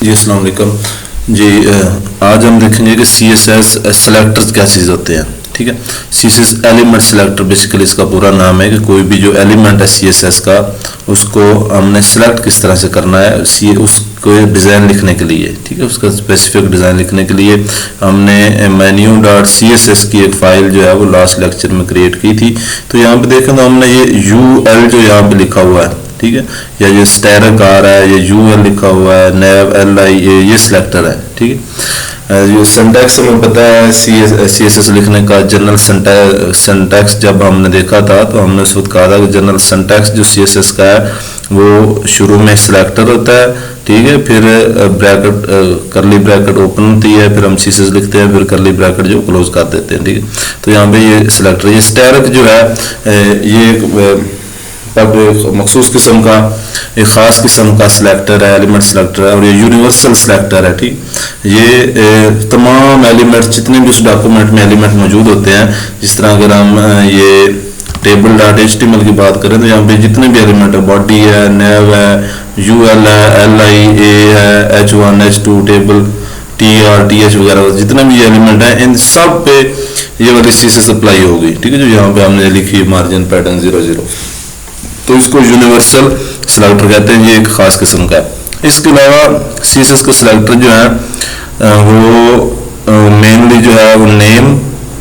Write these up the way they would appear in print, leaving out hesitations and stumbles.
जी अस्सलाम वालेकुम जी। आज हम देखेंगे कि सी एस एस सेलेक्टर्स क्या चीज़ होते हैं। ठीक है, C S S element selector basically इसका पूरा नाम है कि कोई भी जो एलिमेंट है सी एस एस का उसको हमने सेलेक्ट किस तरह से करना है सी उसको डिज़ाइन लिखने के लिए। ठीक है, उसका स्पेसिफिक डिज़ाइन लिखने के लिए हमने menu.css की एक फ़ाइल जो है वो लास्ट लेक्चर में क्रिएट की थी। तो यहाँ पे देखें तो हमने ये UL जो यहाँ पे लिखा हुआ है, ठीक है, या ये स्टैरक आ रहा है, ये UL लिखा हुआ है, nav li ये सिलेक्टर है। ठीक है, ये सिंटैक्स हमें पता है सी एस एस लिखने का। जनरल सिंटैक्स जब हमने देखा था तो हमने उस वक्त कहा था कि जनरल सिंटैक्स जो सी एस एस का है वो शुरू में सिलेक्टर होता है, ठीक है, फिर ब्रैकेट करली ब्रैकेट ओपन होती है, फिर हम सी एस एस लिखते हैं, फिर करली ब्रैकेट जो क्लोज कर देते हैं। ठीक है, तो यहाँ पे ये सिलेक्टर, ये स्टैरक जो है ये तब मखसूस किस्म का एक ख़ास किस्म का सिलेक्टर है, एलिमेंट सिलेक्टर है, और ये यूनिवर्सल सिलेक्टर है। ठीक, ये तमाम एलिमेंट्स जितने भी उस डॉक्यूमेंट में एलिमेंट मौजूद होते हैं, जिस तरह अगर हम ये table.html की बात करें तो यहाँ पे जितने भी एलिमेंट है, बॉडी है, nav है, ul है, lia है, h1 h2 table tr th वगैरह जितने भी एलिमेंट हैं, इन सब पे ये वाली CSS अप्लाई होगी। ठीक है, जो यहाँ पे हमने लिखी मार्जिन पैटर्न 00, तो इसको यूनिवर्सल सिलेक्टर कहते हैं। ये एक ख़ास किस्म का है। इसके अलावा CSS का सिलेक्टर जो है वो मेनली जो है वो नेम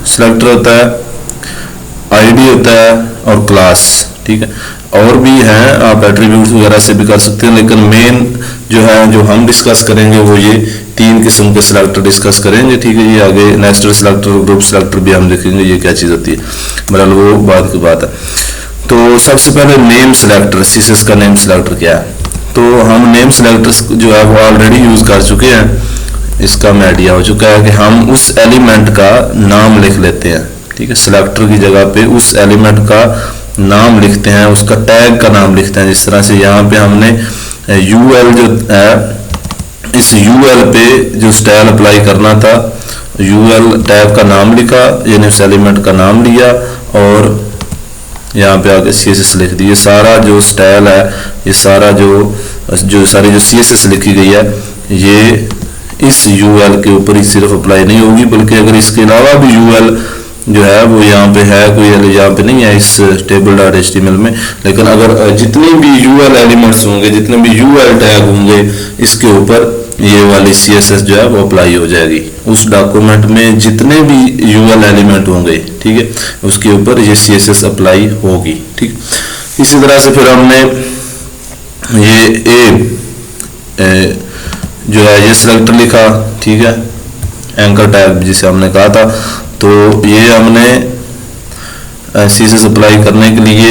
सिलेक्टर होता है, आईडी होता है और क्लास। ठीक है, और भी हैं, आप एट्रीब्यूट्स वगैरह से भी कर सकते हैं, लेकिन मेन जो है जो हम डिस्कस करेंगे वो ये तीन किस्म के सिलेक्टर डिस्कस करेंगे। ठीक है, ये आगे नेस्टेड सिलेक्टर, ग्रुप सिलेक्टर भी हम देखेंगे ये क्या चीज़ होती है, बहरहाल वो बाद की बात है। तो सबसे पहले नेम सिलेक्टर, CSS का नेम सिलेक्टर क्या है। तो हम नेम सिलेक्टर जो है वो ऑलरेडी यूज़ कर चुके हैं, इसका हमें आइडिया हो चुका है कि हम उस एलिमेंट का नाम लिख लेते हैं। ठीक है, सिलेक्टर की जगह पे उस एलिमेंट का नाम लिखते हैं, उसका टैग का नाम लिखते हैं। जिस तरह से यहाँ पे हमने UL जो है, इस UL पे जो स्टाइल अप्लाई करना था, UL टैग का नाम लिखा, यानी उस एलिमेंट का नाम लिया और यहाँ पे आगे CSS लिख दी। ये सारा जो स्टाइल है, ये सारा जो सारी जो CSS लिखी गई है, ये इस UL के ऊपर ही सिर्फ अप्लाई नहीं होगी, बल्कि अगर इसके अलावा भी UL जो है वो यहाँ पे है, कोई यहाँ पे नहीं है इस table.html में, लेकिन अगर जितने भी UL एलिमेंट्स होंगे, जितने भी UL टैग होंगे, इसके ऊपर ये वाली CSS जो है वो अप्लाई हो जाएगी। उस डॉक्यूमेंट में जितने भी UL एलिमेंट होंगे, ठीक है, उसके ऊपर ये CSS अप्लाई होगी। ठीक, इसी तरह से फिर हमने ये जो है ये सिलेक्टर लिखा, ठीक है, एंकर टैग जिसे हमने कहा था, तो ये हमने CSS अप्लाई करने के लिए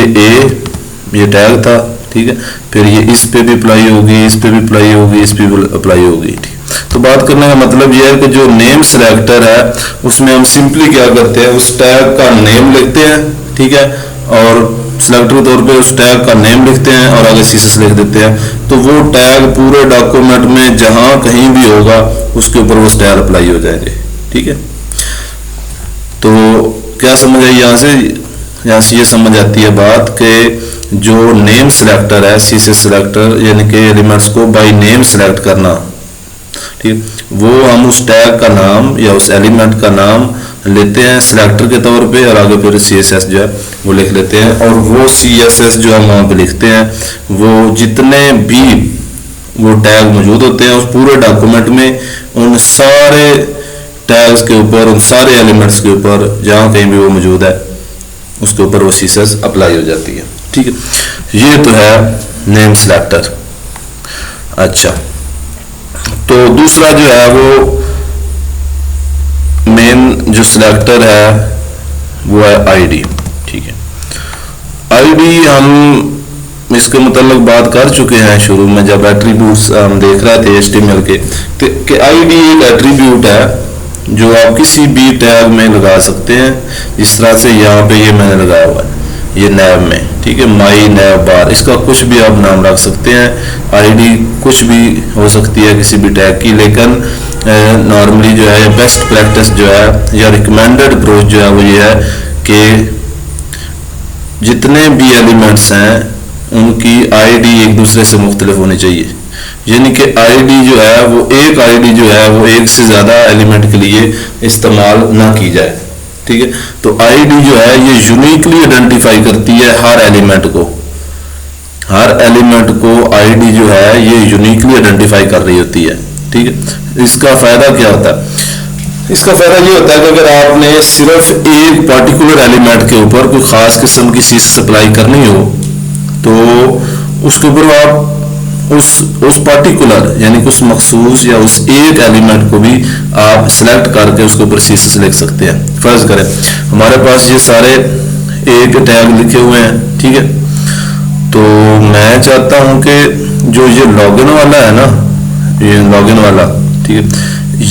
ये टैग था। ठीक है, फिर ये इस पे भी अप्लाई होगी, इस पे भी अप्लाई होगी, इस पे भी अप्लाई होगी। ठीक, तो बात करने का मतलब ये है कि जो नेम सिलेक्टर है उसमें हम सिंपली क्या करते हैं, उस टैग का नेम लिखते हैं। ठीक है, और सिलेक्टर के तौर पे उस टैग का नेम लिखते हैं और आगे CSS लिख देते हैं, तो वो टैग पूरे डॉक्यूमेंट में जहां कहीं भी होगा उसके ऊपर वो स्टाइल अप्लाई हो जाएंगे। ठीक है, तो क्या समझ आई यहाँ से ये समझ आती है बात कि जो नेम सिलेक्टर है, CSS सिलेक्टर, यानी कि एलिमेंट्स को बाय नेम सिलेक्ट करना, ठीक, वो हम उस टैग का नाम या उस एलिमेंट का नाम लेते हैं सिलेक्टर के तौर पे और आगे फिर CSS जो है वो लिख लेते हैं, और वो CSS जो हम वहाँ पे लिखते हैं वो जितने भी वो टैग मौजूद होते हैं उस पूरे डॉक्यूमेंट में, उन सारे टैग्स के ऊपर, उन सारे एलिमेंट्स के ऊपर जहाँ कहीं भी वो मौजूद है उसके ऊपर वो CSS अप्लाई हो जाती है। ठीक है, ये तो है नेम सिलेक्टर। अच्छा, तो दूसरा जो है वो मेन जो सिलेक्टर है वो है आईडी। ठीक है, आईडी हम इसके मुताल्लिक बात कर चुके हैं शुरू में जब एट्रीब्यूट्स हम देख रहे थे HTML के, कि आईडी एक एट्रीब्यूट है जो आप किसी भी टैग में लगा सकते हैं। जिस तरह से यहाँ पे ये मैंने लगाया हुआ है, ये nav में, ठीक है, माई nav बार, इसका कुछ भी आप नाम रख सकते हैं। आईडी कुछ भी हो सकती है किसी भी टैग की, लेकिन नॉर्मली जो है बेस्ट प्रैक्टिस जो है या रिकमेंडेड अप्रोच जो है वो ये है कि जितने भी एलिमेंट्स हैं उनकी आईडी एक दूसरे से मुख्तलिफ होनी चाहिए। यानी कि आईडी जो है वो एक आईडी जो है वो एक से ज़्यादा एलिमेंट के लिए इस्तेमाल ना की जाए। ठीक है, तो आईडी जो है ये यूनिकली आइडेंटिफाई करती है हर एलिमेंट को, हर एलिमेंट को आईडी जो है ये यूनिकली आइडेंटिफाई कर रही होती है। ठीक है, इसका फायदा क्या होता है? इसका फायदा ये होता है कि अगर आपने सिर्फ एक पर्टिकुलर एलिमेंट के ऊपर कोई खास किस्म की चीज सप्लाई करनी हो तो उसके ऊपर आप उस पर्टिकुलर यानी कि उस मखसूस या उस एक एलिमेंट को भी आप सिलेक्ट करके उसके ऊपर सीएसएस लिख सकते हैं। फर्ज करें हमारे पास ये सारे एक टैग लिखे हुए हैं, ठीक है, तो मैं चाहता हूं कि जो ये लॉगिन वाला है ना, ये लॉगिन वाला, ठीक है,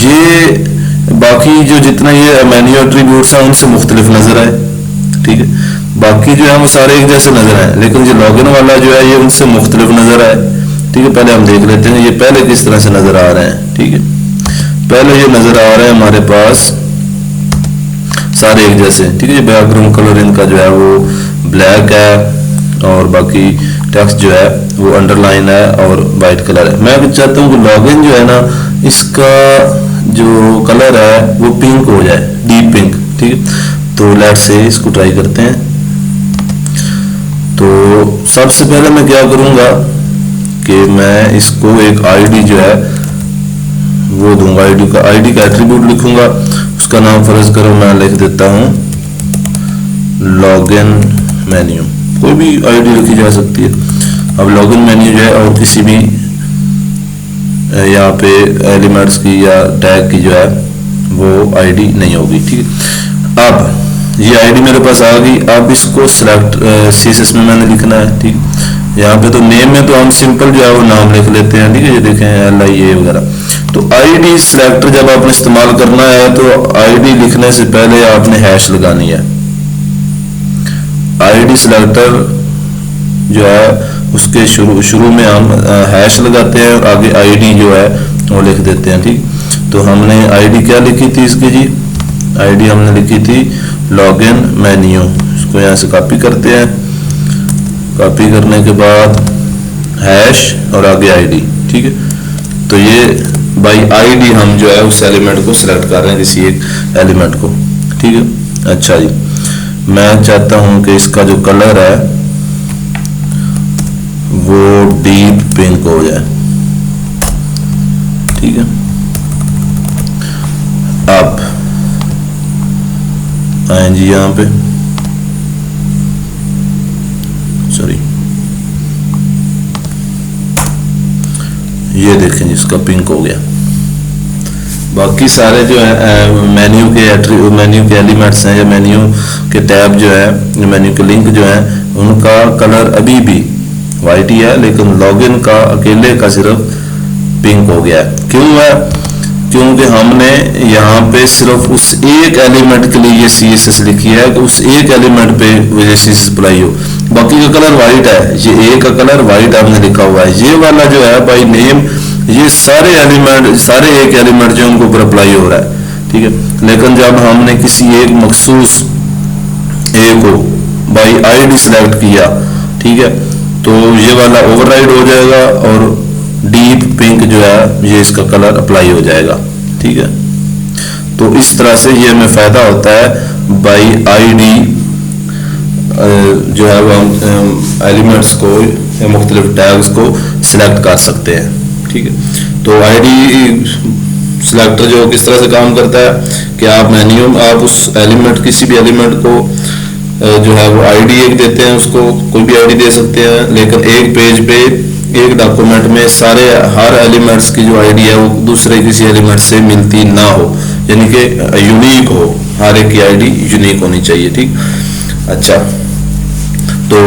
ये बाकी जो जितना ये मेन्यू एट्रीब्यूट्स हैं उनसे मुख्तलिफ नजर आए। ठीक है, बाकी जो है वो सारे एक जैसे नजर आए, लेकिन जो लॉगिन वाला जो है ये उनसे मुख्तलिफ नजर आए। ठीक है, पहले हम देख लेते हैं ये पहले किस तरह से नजर आ रहे हैं। ठीक है, पहले ये नजर आ रहे हैं हमारे पास सारे एक जैसे। ठीक है, बैकग्राउंड कलर इनका जो है वो ब्लैक है और बाकी टेक्स्ट जो है वो अंडरलाइन है और वाइट कलर है। मैं चाहता हूँ कि लॉगिन जो है ना इसका जो कलर है वो पिंक हो जाए, डीप पिंक। ठीक है, तो लेट्स से इसको ट्राई करते हैं। तो सबसे पहले मैं क्या करूंगा कि मैं इसको एक आईडी जो है वो दूंगा, आईडी का एट्रीब्यूट लिखूंगा, उसका नाम फर्ज करो मैं लिख देता हूं लॉगिन मेन्यू, कोई भी आईडी लिखी जा सकती है। अब लॉगिन मेन्यू जो है और किसी भी यहाँ पे एलिमेंट्स की या टैग की जो है वो आईडी नहीं होगी। ठीक है, अब ये आईडी मेरे पास आ गई। अब इसको सिलेक्ट सीएसएस में मैंने लिखना है। ठीक, यहाँ पे तो नेम में तो हम सिंपल जो है वो नाम लिख लेते हैं। ठीक है, ये देखें LIA वगैरह। तो आईडी सिलेक्टर जब आपने इस्तेमाल करना है तो आईडी लिखने से पहले आपने हैश लगानी है। आईडी सिलेक्टर जो है उसके शुरू में हम हैश लगाते हैं और आगे आईडी जो है वो लिख देते हैं। ठीक, तो हमने आईडी क्या लिखी थी इसकी जी, आईडी हमने लिखी थी लॉगिन मेन्यू। इसको यहाँ से कॉपी करते हैं, कॉपी करने के बाद हैश और आगे आईडी। ठीक है, तो ये बाई आईडी हम जो है उस एलिमेंट को सिलेक्ट कर रहे हैं, किसी एक एलिमेंट को। ठीक है, अच्छा जी, मैं चाहता हूं कि इसका जो कलर है वो डीप पिंक हो जाए। ठीक है, अब आए जी यहाँ पे, सॉरी, ये देखें जी इसका पिंक हो गया। बाकी सारे जो है मेन्यू के एलिमेंट्स हैं या मेन्यू के टैब जो है, मेन्यू के लिंक जो है उनका कलर अभी भी वाइट ही है, लेकिन लॉगिन का अकेले का सिर्फ पिंक हो गया है। क्यों है? क्योंकि हमने यहाँ पे सिर्फ उस एक एलिमेंट के लिए ये सीएसएस लिखी है कि उस एक एलिमेंट पे वजह सीएसएस अप्लाई हो, बाकी का कलर वाइट है। ये ए का कलर वाइट हमने लिखा हुआ है। ये वाला जो है बाई नेम ये सारे एलिमेंट, सारे एक एलिमेंट जो उनको ऊपर अप्लाई हो रहा है। ठीक है, लेकिन जब हमने किसी एक मखसूस ए को बाई आईडी सिलेक्ट किया, ठीक है, तो ये वाला ओवरराइड हो जाएगा और डीप पिंक जो है ये इसका कलर अप्लाई हो जाएगा। ठीक है, तो इस तरह से ये हमें फायदा होता है बाई आईडी जो है वो हम एलिमेंट्स को या मुख्तलिफ टैग्स को सिलेक्ट कर सकते हैं। ठीक है, तो आईडी सिलेक्टर जो किस तरह से काम करता है कि आप मेन्यू, आप उस एलिमेंट, किसी भी एलिमेंट को जो है वो आईडी एक देते हैं, उसको कोई भी आईडी दे सकते हैं, लेकिन एक पेज पे एक डॉक्यूमेंट में सारे हर एलिमेंट्स की जो आईडी है वो दूसरे किसी एलिमेंट से मिलती ना हो, यानी कि यूनिक हो, हर एक की आईडी यूनिक होनी चाहिए। ठीक, अच्छा, तो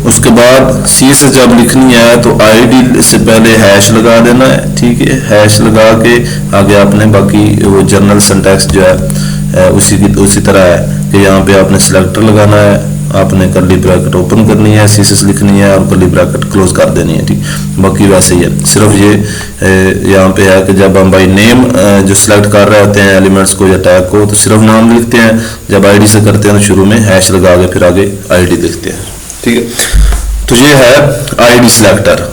उसके बाद सीएसएस जब लिखनी है तो आईडी से पहले हैश लगा देना है। ठीक है, हैश लगा के आगे आपने बाकी वो जनरल सिंटैक्स जो है उसी तरह है कि यहाँ पे आपने सिलेक्टर लगाना है, आपने कर्ली ब्रैकेट ओपन करनी है, सीएसएस लिखनी है और कर्ली ब्रैकेट क्लोज कर देनी है। ठीक, बाकी वैसे ही है, सिर्फ ये यहाँ पे है कि जब हम बाई नेम जो सिलेक्ट कर रहे होते हैं एलिमेंट्स को या टैग को तो सिर्फ नाम लिखते हैं, जब आईडी से करते हैं तो शुरू में हैश लगा के फिर आगे आईडी लिखते हैं। ठीक है, तो ये है आईडी सिलेक्टर।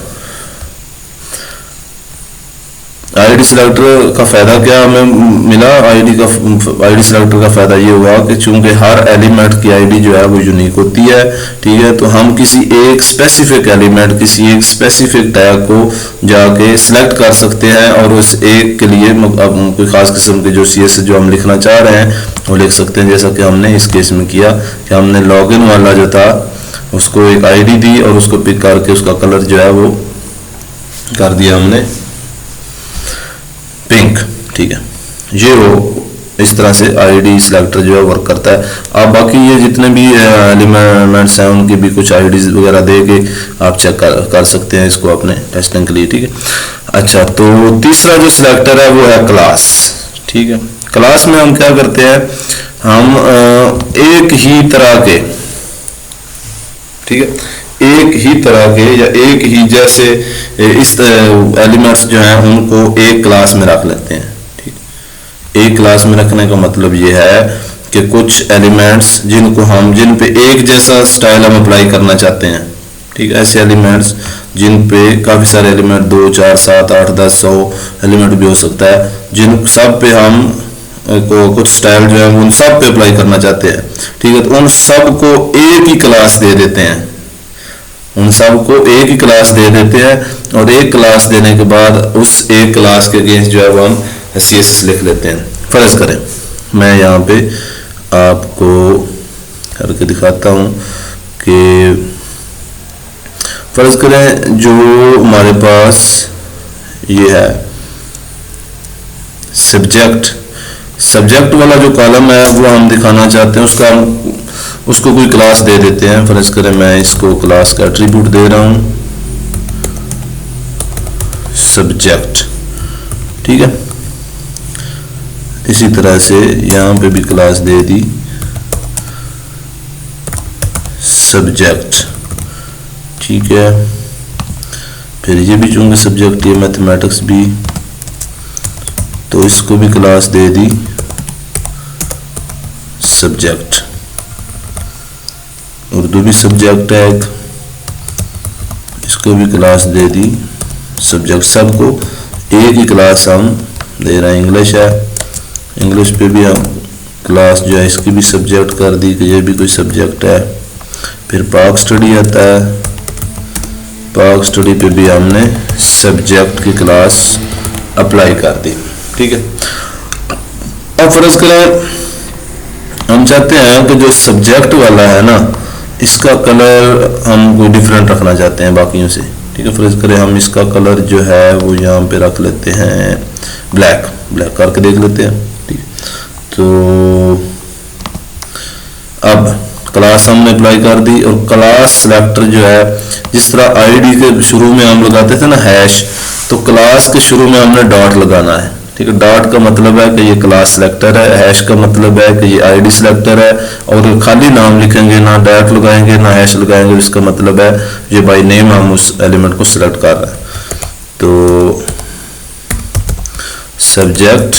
सिलेक्टर का फ़ायदा क्या हमें मिला, आईडी सिलेक्टर का फ़ायदा ये हुआ कि चूंकि हर एलिमेंट की आईडी जो है वो यूनिक होती है, ठीक है, तो हम किसी एक स्पेसिफिक एलिमेंट, किसी एक स्पेसिफिक टैग को जाके सिलेक्ट कर सकते हैं और उस एक के लिए कोई ख़ास किस्म के जो CSS जो हम लिखना चाह रहे हैं वो लिख सकते हैं, जैसा कि हमने इस केस में किया कि हमने लॉगिन वाला जो था उसको एक आईडी दी और उसको पिक करके उसका कलर जो है वो कर दिया हमने पिंक, ठीक है। ये वो इस तरह से आईडी सिलेक्टर जो है वर्क करता है। आप बाकी ये जितने भी एलिमेंट्स हैं उनकी भी कुछ आईडीज वगैरह दे के आप चेक कर सकते हैं इसको अपने टेस्टिंग के लिए, ठीक है। अच्छा, तो तीसरा जो सिलेक्टर है वो है क्लास, ठीक है। क्लास में हम क्या करते हैं, हम एक ही तरह के, ठीक है, एक ही तरह के या एक ही जैसे इस एलिमेंट्स जो हैं उनको एक क्लास में रख लेते हैं, ठीक। एक क्लास में रखने का मतलब ये है कि कुछ एलिमेंट्स जिन पे एक जैसा स्टाइल हम अप्लाई करना चाहते हैं, ठीक है, ऐसे एलिमेंट्स जिन पे काफ़ी सारे एलिमेंट 2, 4, 7, 8, 10, 100 एलिमेंट भी हो सकता है, जिन सब पे हम को कुछ स्टाइल जो है उन सब पे अप्लाई करना चाहते हैं, ठीक है, तो उन सब को एक ही क्लास दे देते हैं, उन सबको एक ही क्लास दे देते हैं और एक क्लास देने के बाद उस एक क्लास के अगेंस्ट जो है वो हम CSS लिख लेते हैं। फर्ज करें मैं यहाँ पे आपको करके दिखाता हूँ कि फर्ज करें जो हमारे पास ये है सब्जेक्ट वाला जो कॉलम है वो हम दिखाना चाहते हैं, उसको कोई क्लास दे देते हैं। फर्ज करें मैं इसको क्लास का एट्रीब्यूट दे रहा हूं सब्जेक्ट, ठीक है। इसी तरह से यहां पे भी क्लास दे दी सब्जेक्ट, ठीक है। फिर ये भी चूंकि सब्जेक्ट ये मैथमेटिक्स भी, तो इसको भी class they the subject. Urdu भी सब्जेक्ट है एक, इसको भी क्लास दे दी सब्जेक्ट। सबको एक ही क्लास हम दे रहे हैं। इंग्लिश है, इंग्लिश पे भी हम क्लास जो है इसकी भी सब्जेक्ट कर दी कि ये भी कोई सब्जेक्ट है। फिर पाक स्टडी आता है, पाक स्टडी पे भी हमने सब्जेक्ट की क्लास अप्लाई कर दी, ठीक है। अब फर्ज करें हम चाहते हैं कि जो सब्जेक्ट वाला है ना इसका कलर हम कोई डिफरेंट रखना चाहते हैं बाकियों से, ठीक है। फर्ज करें हम इसका कलर जो है वो यहाँ पे रख लेते हैं ब्लैक करके देख लेते हैं, ठीक। तो अब क्लास हमने अप्लाई कर दी और क्लास सिलेक्टर जो है जिस तरह आईडी के शुरू में हम लगाते थे ना हैश, तो क्लास के शुरू में हमने डॉट लगाना है, ठीक है। डॉट का मतलब है कि ये क्लास सिलेक्टर है, हैश का मतलब है कि ये आईडी सिलेक्टर है, और खाली नाम लिखेंगे ना डॉट लगाएंगे ना हैश लगाएंगे, इसका मतलब है ये बाय नेम हम उस एलिमेंट को सिलेक्ट कर रहे हैं। तो सब्जेक्ट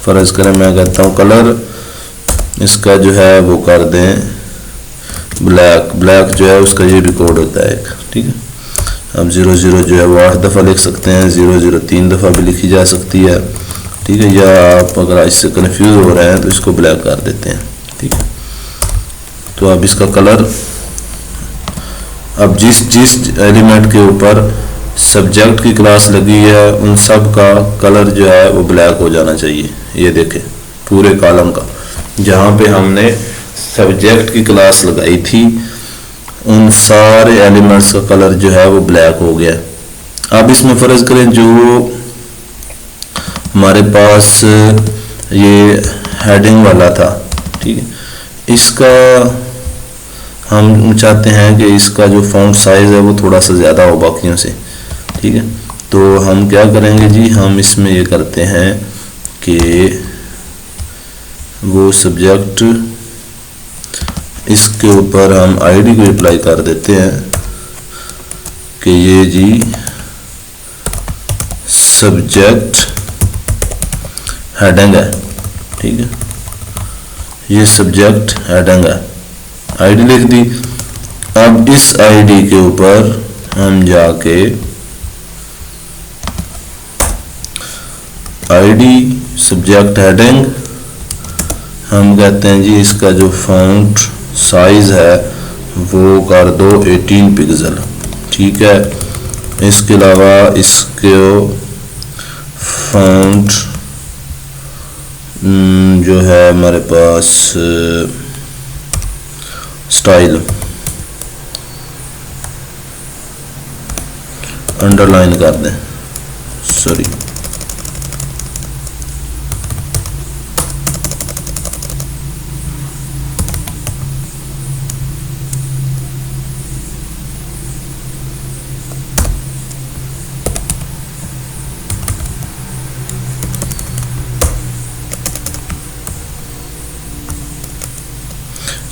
फर्ज करें मैं कहता हूँ कलर इसका जो है वो कर दें ब्लैक जो है उसका ये भी कोड होता है एक, ठीक है। अब 00 जो है वो 8 दफ़ा लिख सकते हैं, 00 3 दफ़ा भी लिखी जा सकती है, ठीक है। या आप अगर इससे कंफ्यूज हो रहे हैं तो इसको ब्लैक कर देते हैं, ठीक है। तो अब इसका कलर, अब जिस एलिमेंट के ऊपर सब्जेक्ट की क्लास लगी है उन सब का कलर जो है वो ब्लैक हो जाना चाहिए। ये देखें पूरे कॉलम का जहाँ पे हमने सब्जेक्ट की क्लास लगाई थी उन सारे एलिमेंट्स का कलर जो है वो ब्लैक हो गया। अब इसमें फर्ज करें जो हमारे पास ये हेडिंग वाला था, ठीक है, इसका हम चाहते हैं कि इसका जो फॉन्ट साइज है वो थोड़ा सा ज़्यादा हो बाकियों से, ठीक है। तो हम क्या करेंगे जी, हम इसमें ये करते हैं कि वो सब्जेक्ट इसके ऊपर हम आईडी को अप्लाई कर देते हैं कि ये जी सब्जेक्ट हेडिंग है, ठीक है, ये सब्जेक्ट हेडिंग है, आईडी लिख दी। अब इस आईडी के ऊपर हम जाके आईडी सब्जेक्ट हेडिंग, हम कहते हैं जी इसका जो फॉन्ट साइज है वो कर दो 18 पिक्सल, ठीक है। इसके अलावा इसके फॉन्ट जो है हमारे पास स्टाइल अंडरलाइन कर दें, सॉरी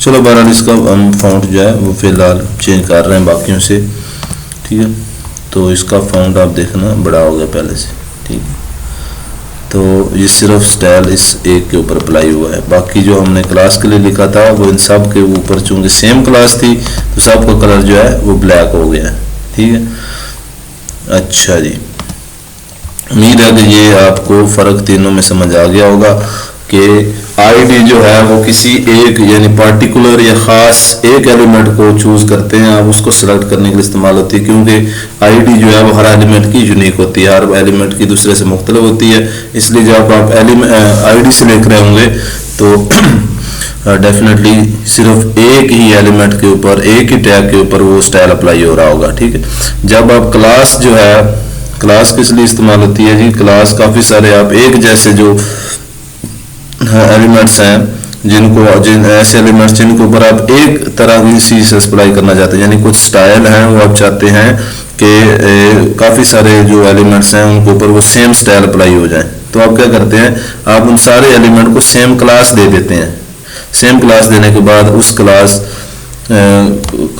चलो बहरहाल इसका हम फॉन्ट जो है वो फिलहाल चेंज कर रहे हैं बाकियों से, ठीक है। तो इसका फॉन्ट आप देखना बड़ा हो गया पहले से, ठीक है। तो ये सिर्फ स्टाइल इस एक के ऊपर अप्लाई हुआ है, बाकी जो हमने क्लास के लिए लिखा था वो इन सब के ऊपर चूंकि सेम क्लास थी तो सबका कलर जो है वो ब्लैक हो गया है, ठीक है। अच्छा जी, उम्मीद है कि ये आपको फ़र्क तीनों में समझ आ गया होगा कि आईडी जो है वो किसी एक यानी पार्टिकुलर या ख़ास एक एलिमेंट को चूज़ करते हैं, आप उसको सिलेक्ट करने के लिए इस्तेमाल होती है, क्योंकि आईडी जो है वो हर एलिमेंट की यूनिक होती है, हर एलिमेंट की दूसरे से मुख्तलिफ होती है। इसलिए जब आप आईडी से लिख रहे होंगे तो डेफिनेटली सिर्फ एक ही एलिमेंट के ऊपर, एक ही टैग के ऊपर वो स्टाइल अप्लाई हो रहा होगा, ठीक है। जब आप क्लास जो है, क्लास किस लिए इस्तेमाल होती है जी, क्लास काफ़ी सारे आप एक जैसे जो एलिमेंट्स हैं जिन ऐसे एलिमेंट्स जिनके ऊपर आप एक तरह की सीएसएस अप्लाई करना चाहते हैं, यानी कुछ स्टाइल हैं वो आप चाहते हैं कि काफ़ी सारे जो एलिमेंट्स हैं उनके ऊपर वो सेम स्टाइल अप्लाई हो जाए, तो आप क्या करते हैं, आप उन सारे एलिमेंट को सेम क्लास दे देते हैं। सेम क्लास देने के बाद उस क्लास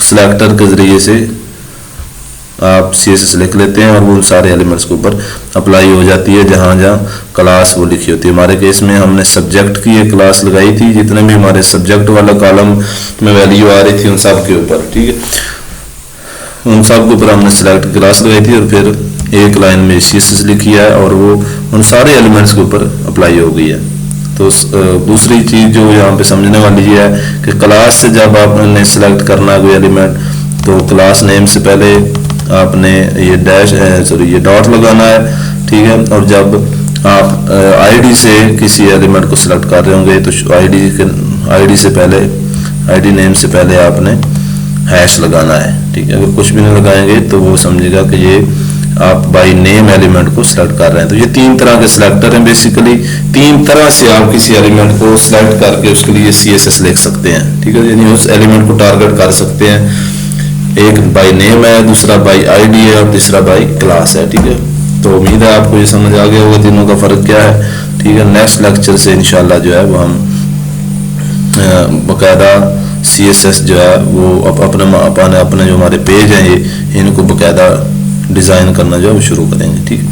सिलेक्टर के ज़रिए से आप सीएसएस लिख लेते हैं और वो सारे एलिमेंट्स के ऊपर अप्लाई हो जाती है जहाँ जहाँ क्लास वो लिखी होती है। हमारे केस में हमने सब्जेक्ट की एक क्लास लगाई थी, जितने भी हमारे सब्जेक्ट वाला कॉलम में वैल्यू आ रही थी उन सब के ऊपर, ठीक है, उन सब के ऊपर हमने सेलेक्ट क्लास लगाई थी और फिर एक लाइन में सीएसएस लिखी है और वो उन सारे एलिमेंट्स के ऊपर अप्लाई हो गई है। तो दूसरी चीज़ जो यहाँ पे समझने वाली है कि क्लास से जब आपने सेलेक्ट करना है कोई एलिमेंट तो क्लास नेम से पहले आपने ये डैश सॉरी ये डॉट लगाना है, ठीक है। और जब आप आईडी से किसी एलिमेंट को सिलेक्ट कर रहे होंगे तो आईडी से पहले, आईडी नेम से पहले आपने हैश लगाना है, ठीक है। अगर कुछ भी नहीं लगाएंगे तो वो समझेगा कि ये आप बाय नेम एलिमेंट को सिलेक्ट कर रहे हैं। तो ये तीन तरह के सिलेक्टर हैं, बेसिकली तीन तरह से आप किसी एलिमेंट को सिलेक्ट करके उसके लिए सीएसएस लिख सकते हैं, ठीक है। यानी उस एलिमेंट को टारगेट कर सकते हैं, एक बाय नेम है, दूसरा बाय आईडी है और तीसरा बाय क्लास है, ठीक है। तो उम्मीद है आपको ये समझ आ गया होगा तीनों का फ़र्क क्या है, ठीक है। नेक्स्ट लेक्चर से इंशाल्लाह जो है वो हम बाकायदा सीएसएस जो है वो अपने जो हमारे पेज हैं ये इनको बाकायदा डिज़ाइन करना जो है वो शुरू करेंगे, ठीक है।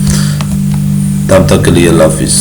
तब तक के लिए अल्लाह हाफिज़।